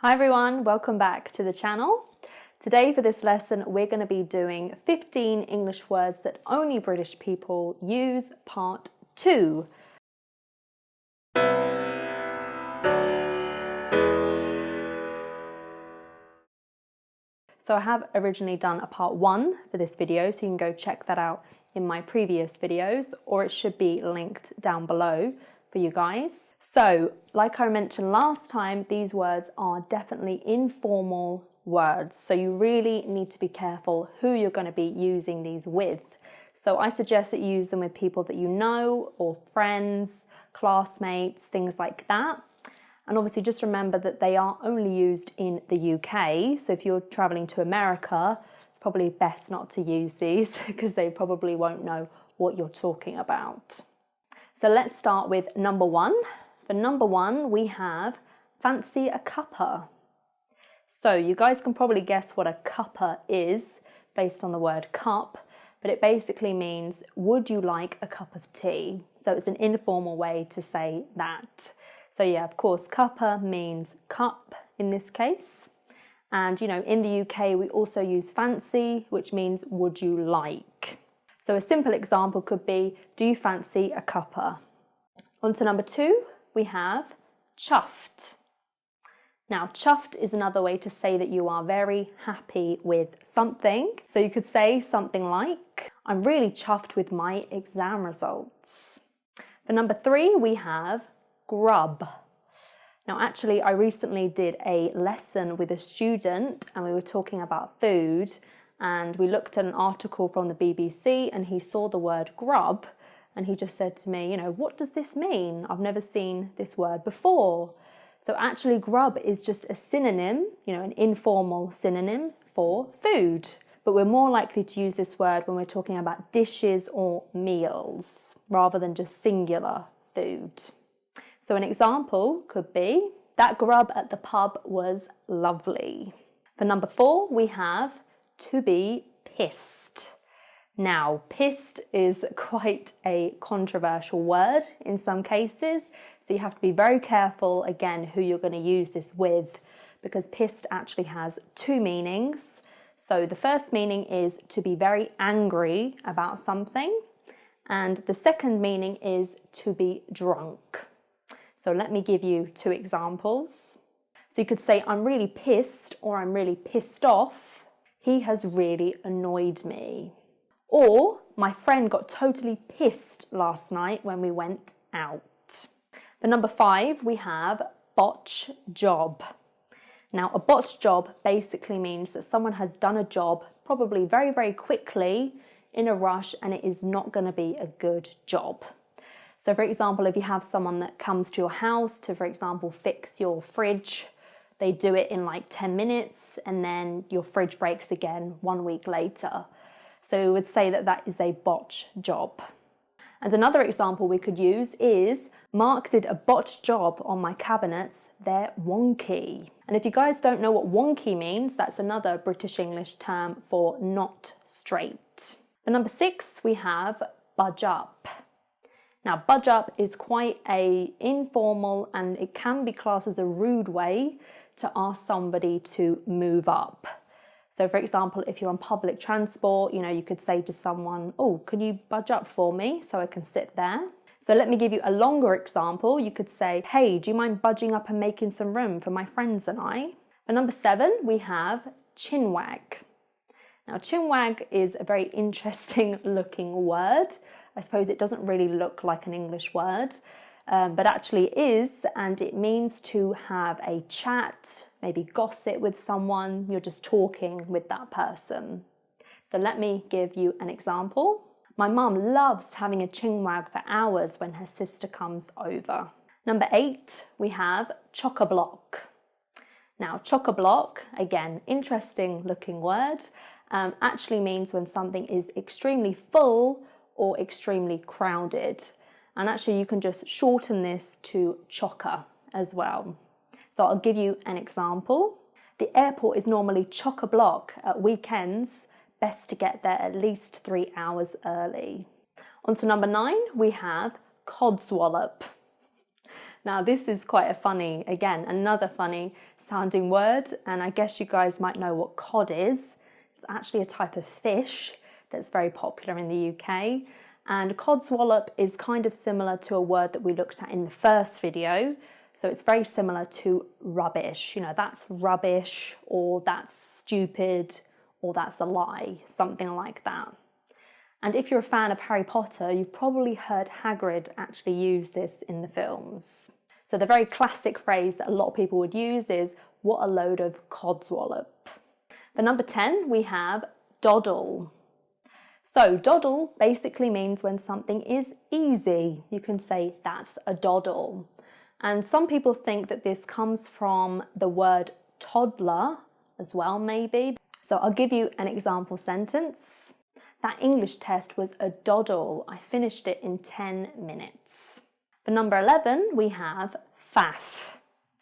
Hi everyone, welcome back to the channel. Today for this lesson we're going to be doing 15 English words that only British people use, part 2. So I have originally done a part 1 for this video, so you can go check that out in my previous videos, or it should be linked down below for you guys. So, like I mentioned last time, these words are definitely informal words, so you really need to be careful who you're going to be using these with. So I suggest that you use them with people that you know, or friends, classmates, things like that. And obviously just remember that they are only used in the UK, so if you're traveling to America, it's probably best not to use these because they probably won't know what you're talking about. So let's start with number 1. For number 1, we have fancy a cuppa. So you guys can probably guess what a cuppa is based on the word cup, but it basically means, would you like a cup of tea? So it's an informal way to say that. So yeah, of course, cuppa means cup in this case. And, you know, in the UK, we also use fancy, which means would you like? So a simple example could be, do you fancy a cuppa? On to number 2, we have chuffed. Now, chuffed is another way to say that you are very happy with something. So you could say something like, I'm really chuffed with my exam results. For number 3, we have grub. Now, actually, I recently did a lesson with a student and we were talking about food, and we looked at an article from the BBC and he saw the word grub and he just said to me, you know, what does this mean? I've never seen this word before. So actually grub is just a synonym, you know, an informal synonym for food. But we're more likely to use this word when we're talking about dishes or meals rather than just singular food. So an example could be, that grub at the pub was lovely. For number 4, we have to be pissed. Now, pissed is quite a controversial word in some cases, so you have to be very careful, again, who you're going to use this with, because pissed actually has 2 meanings. So the first meaning is to be very angry about something, and the second meaning is to be drunk. So let me give you 2 examples. So you could say, I'm really pissed, or I'm really pissed off. He has really annoyed me. Or, my friend got totally pissed last night when we went out. For number 5, we have botch job. Now, a botch job basically means that someone has done a job probably very, very quickly in a rush, and it is not going to be a good job. So, for example, if you have someone that comes to your house to, for example, fix your fridge, they do it in like 10 minutes and then your fridge breaks again 1 week later. So we would say that that is a botch job. And another example we could use is, Mark did a botch job on my cabinets, they're wonky. And if you guys don't know what wonky means, that's another British English term for not straight. For number 6, we have budge up. Now, budge up is quite a informal, and it can be classed as a rude way to ask somebody to move up. So for example, if you're on public transport, you know, you could say to someone, oh, can you budge up for me so I can sit there? So let me give you a longer example. You could say, hey, do you mind budging up and making some room for my friends and I? For number 7, we have chinwag. Now, chinwag is a very interesting looking word. I suppose it doesn't really look like an English word, but actually it is, and it means to have a chat, maybe gossip with someone, you're just talking with that person. So let me give you an example. My mum loves having a chinwag for hours when her sister comes over. Number 8, we have chock-a-block. Now, chock-a-block, again, interesting looking word, actually means when something is extremely full or extremely crowded. And actually you can just shorten this to chocker as well. So I'll give you an example. The airport is normally chock-a-block at weekends. Best to get there at least 3 hours early. On to number 9, we have codswallop. Now this is quite a funny, again, another funny sounding word, and I guess you guys might know what cod is. It's actually a type of fish that's very popular in the UK. And codswallop is kind of similar to a word that we looked at in the first video. So it's very similar to rubbish. You know, that's rubbish, or that's stupid, or that's a lie, something like that. And if you're a fan of Harry Potter, you've probably heard Hagrid actually use this in the films. So the very classic phrase that a lot of people would use is, what a load of codswallop. For number 10, we have doddle. So doddle basically means when something is easy. You can say that's a doddle. And some people think that this comes from the word toddler as well, maybe. So I'll give you an example sentence. That English test was a doddle. I finished it in 10 minutes. For number 11, we have faff.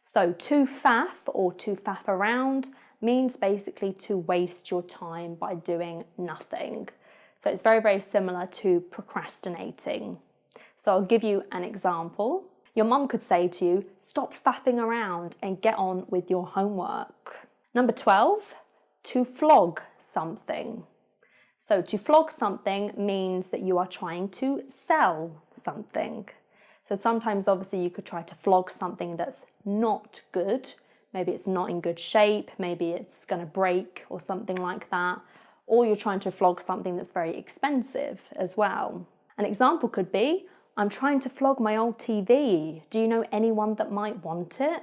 So to faff, or to faff around, means basically to waste your time by doing nothing. So it's very, very similar to procrastinating. So I'll give you an example. Your mum could say to you, stop faffing around and get on with your homework. Number 12, to flog something. So to flog something means that you are trying to sell something. So sometimes obviously you could try to flog something that's not good. Maybe it's not in good shape, maybe it's going to break or something like that. Or you're trying to flog something that's very expensive as well. An example could be, I'm trying to flog my old TV. Do you know anyone that might want it?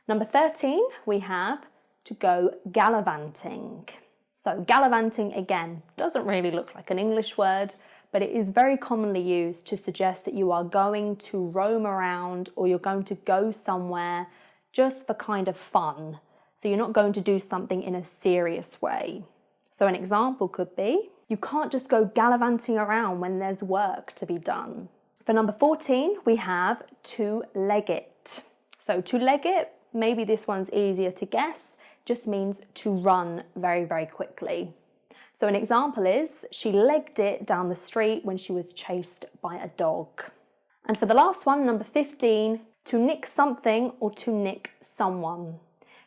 Number 13, we have to go gallivanting. So gallivanting, again, doesn't really look like an English word, but it is very commonly used to suggest that you are going to roam around, or you're going to go somewhere just for kind of fun. So you're not going to do something in a serious way. So an example could be, you can't just go gallivanting around when there's work to be done. For number 14, we have to leg it. So to leg it, maybe this one's easier to guess, just means to run very, very quickly. So an example is, she legged it down the street when she was chased by a dog. And for the last one, number 15, to nick something or to nick someone.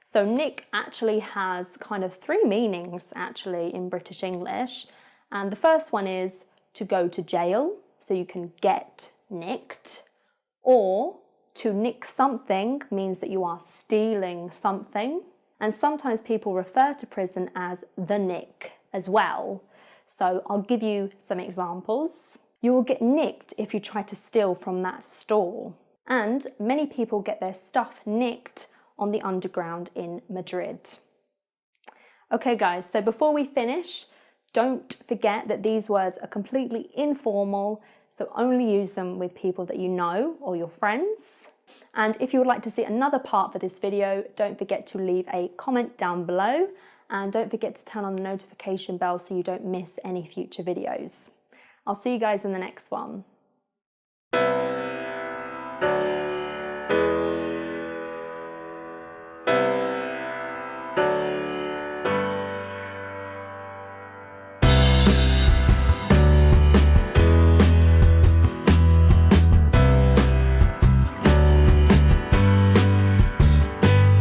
So nick actually has kind of three meanings actually in British English. And the first one is to go to jail, so you can get nicked. Or to nick something means that you are stealing something. And sometimes people refer to prison as the nick as well. So I'll give you some examples. You will get nicked if you try to steal from that store. And many people get their stuff nicked on the underground in Madrid. Okay guys, so before we finish, don't forget that these words are completely informal, so only use them with people that you know or your friends. And if you would like to see another part for this video, don't forget to leave a comment down below, and don't forget to turn on the notification bell so you don't miss any future videos. I'll see you guys in the next one.